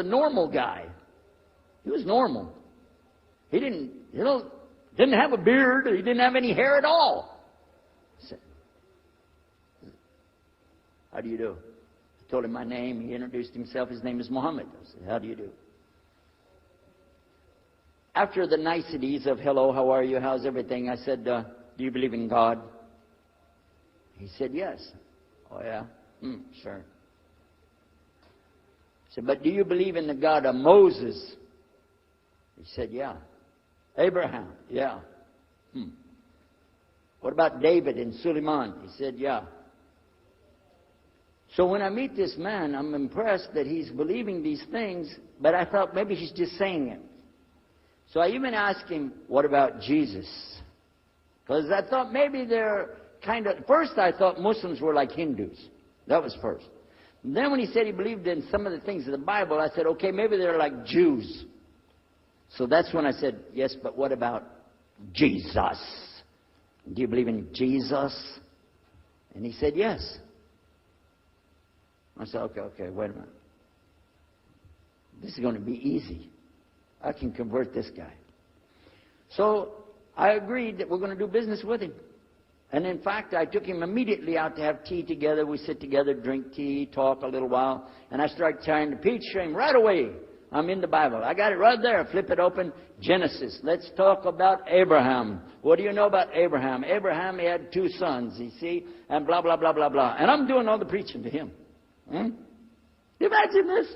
a normal guy. He was normal. He didn't have a beard. He didn't have any hair at all. I said, how do you do? I told him my name. He introduced himself. His name is Muhammad. I said, how do you do? After the niceties of hello, how are you, how's everything, I said, do you believe in God? He said, yes. Oh, yeah? Sure. I said, but do you believe in the God of Moses? He said, yeah. Abraham? Yeah. What about David and Suleiman? He said, yeah. So when I meet this man, I'm impressed that he's believing these things, but I thought maybe he's just saying it. So I even asked him, what about Jesus? Because I thought maybe they're first I thought Muslims were like Hindus. That was first. And then when he said he believed in some of the things of the Bible, I said, okay, maybe they're like Jews. So that's when I said, yes, but what about Jesus? Do you believe in Jesus? And he said, yes. I said, okay, wait a minute. This is going to be easy. I can convert this guy. So I agreed that we're going to do business with him. And in fact, I took him immediately out to have tea together. We sit together, drink tea, talk a little while. And I started trying to preach to him right away. I'm in the Bible. I got it right there. Flip it open. Genesis. Let's talk about Abraham. What do you know about Abraham? Abraham, he had 2 sons, you see, and blah, blah, blah, blah, blah. And I'm doing all the preaching to him. Imagine this.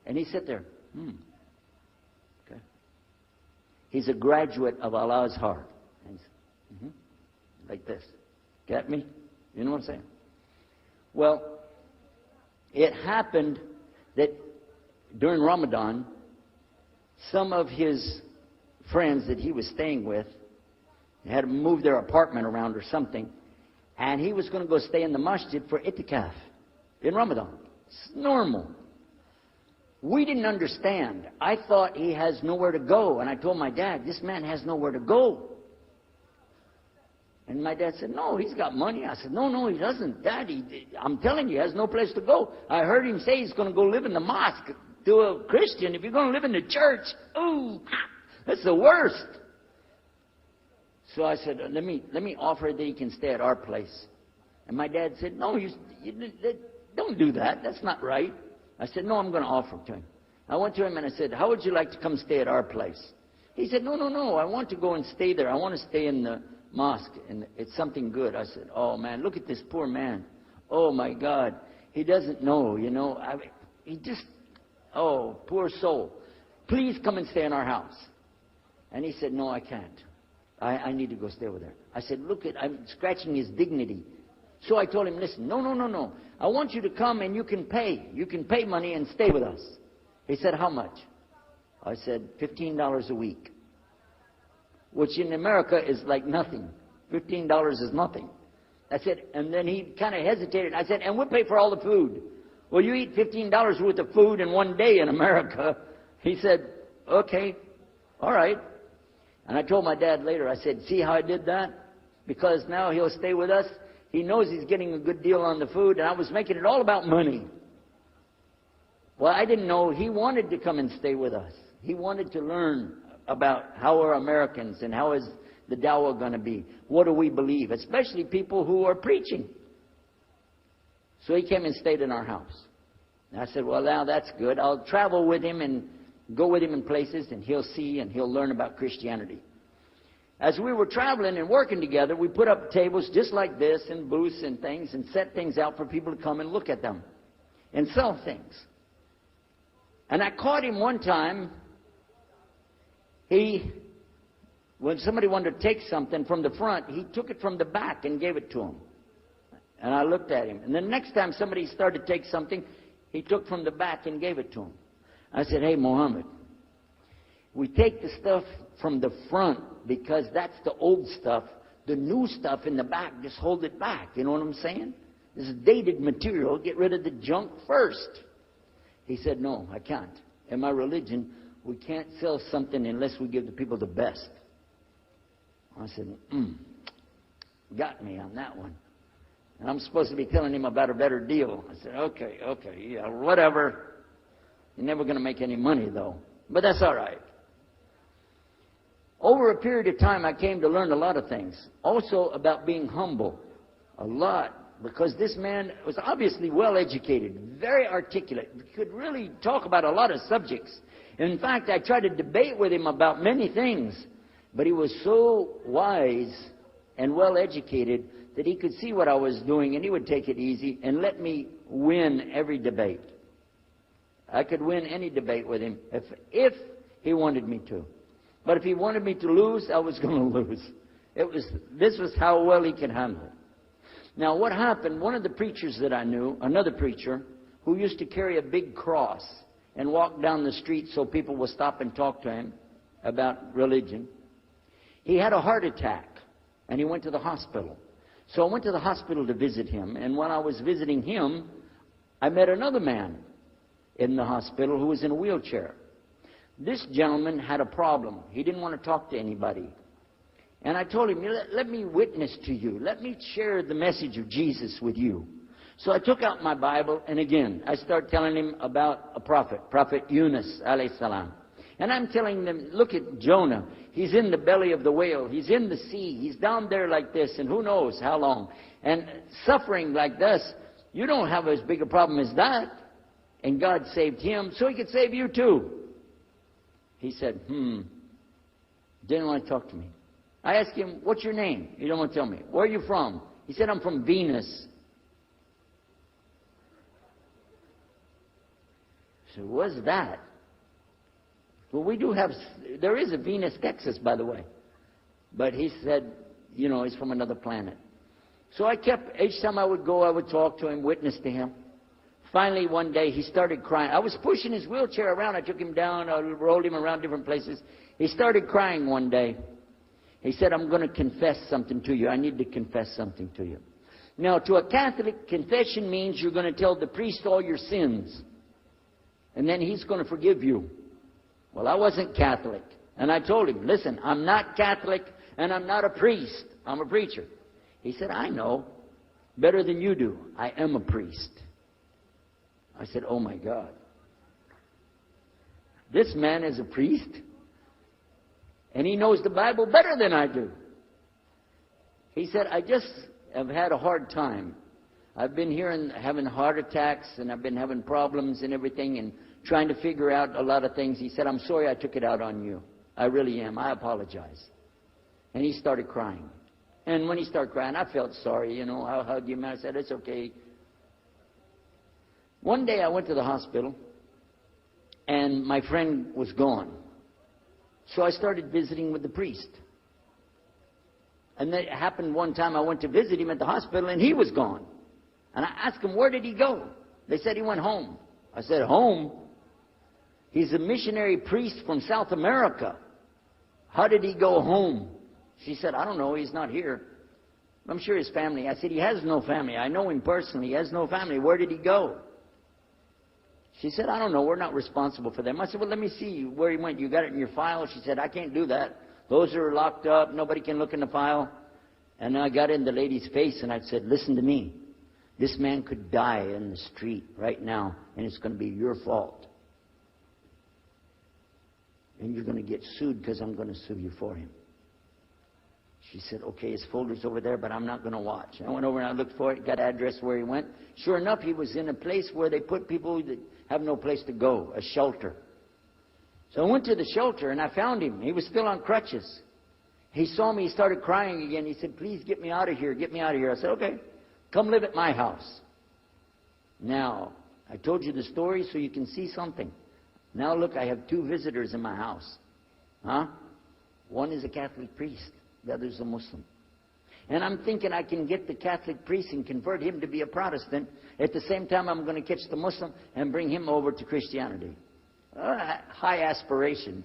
And he sat there. Okay. He's a graduate of Allah's heart. Like this. Get me? You know what I'm saying? Well, it happened that during Ramadan, some of his friends that he was staying with had to move their apartment around or something, and he was going to go stay in the masjid for itikaf in Ramadan. It's normal. We didn't understand. I thought he has nowhere to go, and I told my dad, this man has nowhere to go. And my dad said, no, he's got money. I said, no, he doesn't. Dad, I'm telling you, he has no place to go. I heard him say he's going to go live in the mosque to a Christian. If you're going to live in the church, ooh, that's the worst. So I said, let me offer that he can stay at our place. And my dad said, no, you don't do that. That's not right. I said, no, I'm going to offer it to him. I went to him and I said, how would you like to come stay at our place? He said, no, I want to go and stay there. I want to stay in the mosque, and it's something good. I said, oh man, look at this poor man. Oh my God, he doesn't know, poor soul. Please come and stay in our house. And he said, no, I can't. I need to go stay over there. I said, I'm scratching his dignity. So I told him, listen, no. I want you to come and you can pay. You can pay money and stay with us. He said, how much? I said, $15 a week. Which in America is like nothing. $15 is nothing. I said, and then he kind of hesitated. I said, and we'll pay for all the food. Well, you eat $15 worth of food in one day in America. He said, okay, all right. And I told my dad later, I said, see how I did that? Because now he'll stay with us. He knows he's getting a good deal on the food, and I was making it all about money. Well, I didn't know he wanted to come and stay with us. He wanted to learn about how are Americans and how is the dawah going to be. What do we believe? Especially people who are preaching. So he came and stayed in our house. And I said, well, now that's good. I'll travel with him and go with him in places, and he'll see and he'll learn about Christianity. As we were traveling and working together, we put up tables just like this and booths and things and set things out for people to come and look at them and sell things. And I caught him one time. When somebody wanted to take something from the front, he took it from the back and gave it to him. And I looked at him. And the next time somebody started to take something, he took from the back and gave it to him. I said, hey, Muhammad, we take the stuff from the front because that's the old stuff. The new stuff in the back, just hold it back. You know what I'm saying? This is dated material. Get rid of the junk first. He said, no, I can't. In my religion, we can't sell something unless we give the people the best. I said, got me on that one. And I'm supposed to be telling him about a better deal. I said, okay, yeah, whatever. You're never going to make any money, though. But that's all right. Over a period of time, I came to learn a lot of things. Also about being humble. A lot. Because this man was obviously well-educated, very articulate, could really talk about a lot of subjects. In fact, I tried to debate with him about many things. But he was so wise and well-educated that he could see what I was doing, and he would take it easy and let me win every debate. I could win any debate with him if he wanted me to. But if he wanted me to lose, I was going to lose. This was how well he could handle it. Now, what happened, one of the preachers that I knew, another preacher, who used to carry a big cross and walk down the street so people would stop and talk to him about religion, he had a heart attack, and he went to the hospital. So I went to the hospital to visit him, and when I was visiting him, I met another man in the hospital who was in a wheelchair. This gentleman had a problem. He didn't want to talk to anybody. And I told him, let me witness to you. Let me share the message of Jesus with you. So I took out my Bible, and again, I started telling him about a prophet, Prophet Yunus, alayhi salam. And I'm telling them, look at Jonah. He's in the belly of the whale. He's in the sea. He's down there like this, and who knows how long. And suffering like this, you don't have as big a problem as that. And God saved him, so he could save you too. He said, didn't want to talk to me. I asked him, what's your name? He didn't want to tell me. Where are you from? He said, I'm from Venus. So what's that? Well, there is a Venus, Texas, by the way. But he said, he's from another planet. So each time I would go, I would talk to him, witness to him. Finally, one day, he started crying. I was pushing his wheelchair around. I took him down. I rolled him around different places. He started crying one day. He said, I'm going to confess something to you. I need to confess something to you. Now, to a Catholic, confession means you're going to tell the priest all your sins. And then he's going to forgive you. Well, I wasn't Catholic. And I told him, listen, I'm not Catholic and I'm not a priest. I'm a preacher. He said, I know. Better than you do. I am a priest. I said, oh my God. This man is a priest? And he knows the Bible better than I do. He said, I just have had a hard time. I've been here and having heart attacks, and I've been having problems and everything, and trying to figure out a lot of things. He said, I'm sorry I took it out on you. I really am. I apologize. And he started crying. And when he started crying, I felt sorry, I hugged him. I said, it's okay. One day I went to the hospital, and my friend was gone. So I started visiting with the priest. And it happened one time I went to visit him at the hospital, and he was gone. And I asked him, where did he go? They said he went home. I said, home? He's a missionary priest from South America. How did he go home? She said, I don't know. He's not here. I'm sure his family. I said, he has no family. I know him personally. He has no family. Where did he go? She said, I don't know. We're not responsible for them. I said, well, let me see where he went. You got it in your file? She said, I can't do that. Those are locked up. Nobody can look in the file. And I got in the lady's face and I said, listen to me. This man could die in the street right now, and it's going to be your fault. And you're going to get sued because I'm going to sue you for him. She said, okay, his folder's over there, but I'm not going to watch. I went over and I looked for it, got address where he went. Sure enough, he was in a place where they put people that have no place to go, a shelter. So I went to the shelter and I found him. He was still on crutches. He saw me, he started crying again. He said, please get me out of here, get me out of here. I said, okay, come live at my house. Now, I told you the story so you can see something. Now look, I have 2 visitors in my house. One is a Catholic priest. The other is a Muslim. And I'm thinking I can get the Catholic priest and convert him to be a Protestant. At the same time, I'm going to catch the Muslim and bring him over to Christianity. High aspirations.